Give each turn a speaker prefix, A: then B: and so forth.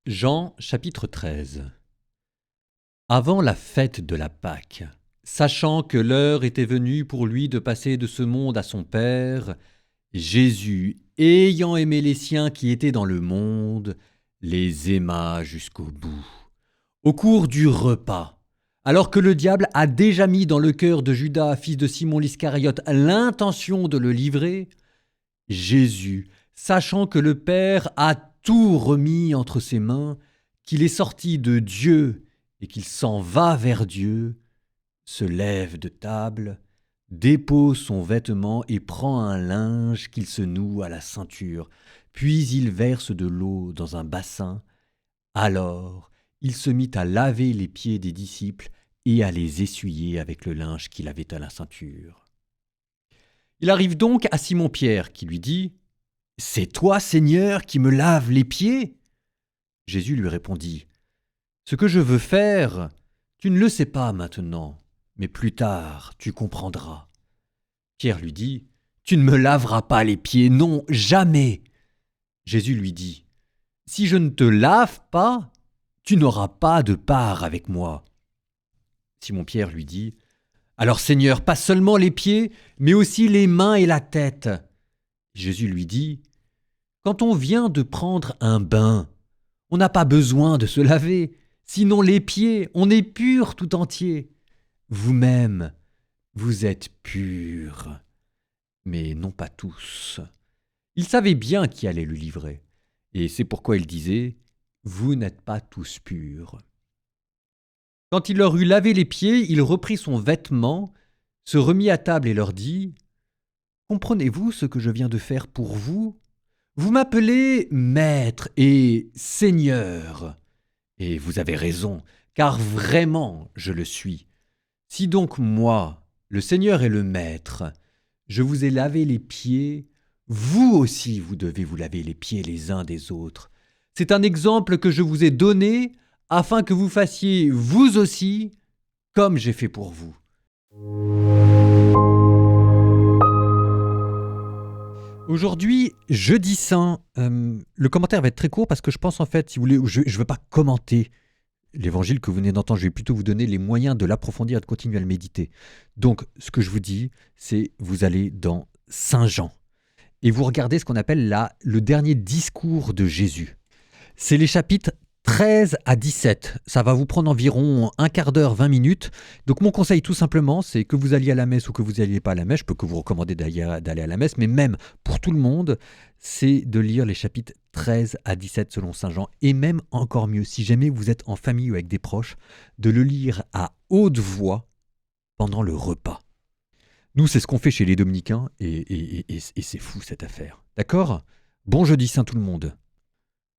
A: Jean chapitre 13. Avant la fête de la Pâque, sachant que l'heure était venue pour lui de passer de ce monde à son Père, Jésus, ayant aimé les siens qui étaient dans le monde, les aima jusqu'au bout. Au cours du repas, alors que le diable a déjà mis dans le cœur de Judas, fils de Simon l'Iscariote, l'intention de le livrer, Jésus, sachant que le Père a tout remis entre ses mains, qu'il est sorti de Dieu et qu'il s'en va vers Dieu, se lève de table, dépose son vêtement et prend un linge qu'il se noue à la ceinture, puis il verse de l'eau dans un bassin. Alors il se mit à laver les pieds des disciples et à les essuyer avec le linge qu'il avait à la ceinture. Il arrive donc à Simon-Pierre qui lui dit « C'est toi, Seigneur, qui me laves les pieds ?» Jésus lui répondit « Ce que je veux faire, tu ne le sais pas maintenant, mais plus tard tu comprendras. » Pierre lui dit « Tu ne me laveras pas les pieds, non, jamais !» Jésus lui dit « Si je ne te lave pas, tu n'auras pas de part avec moi. » Simon-Pierre lui dit « Alors Seigneur, pas seulement les pieds, mais aussi les mains et la tête. » Jésus lui dit « Quand on vient de prendre un bain, on n'a pas besoin de se laver, sinon les pieds, on est pur tout entier. Vous-même, vous êtes purs, mais non pas tous. » Il savait bien qui allait le livrer, et c'est pourquoi il disait « Vous n'êtes pas tous purs. » Quand il leur eut lavé les pieds, il reprit son vêtement, se remit à table et leur dit « Comprenez-vous ce que je viens de faire pour vous ? Vous m'appelez Maître et Seigneur, et vous avez raison, car vraiment je le suis. Si donc moi, le Seigneur et le Maître, je vous ai lavé les pieds, vous aussi vous devez vous laver les pieds les uns des autres. C'est un exemple que je vous ai donné, afin que vous fassiez vous aussi comme j'ai fait pour vous. » Aujourd'hui, jeudi saint, le commentaire va être très court parce que je pense en fait, si vous voulez, je ne veux pas commenter l'évangile que vous venez d'entendre, je vais plutôt vous donner les moyens de l'approfondir et de continuer à le méditer. Donc, ce que je vous dis, c'est vous allez dans Saint Jean et vous regardez ce qu'on appelle le dernier discours de Jésus. C'est les chapitres 13 à 17. Ça va vous prendre environ un quart d'heure, 20 minutes. Donc mon conseil tout simplement, c'est que vous alliez à la messe ou que vous n'alliez pas à la messe. Je peux que vous recommander d'aller à la messe, mais même pour tout le monde, c'est de lire les chapitres 13 à 17 selon Saint Jean. Et même encore mieux, si jamais vous êtes en famille ou avec des proches, de le lire à haute voix pendant le repas. Nous, c'est ce qu'on fait chez les dominicains et c'est fou cette affaire. D'accord ? Bon jeudi saint tout le monde.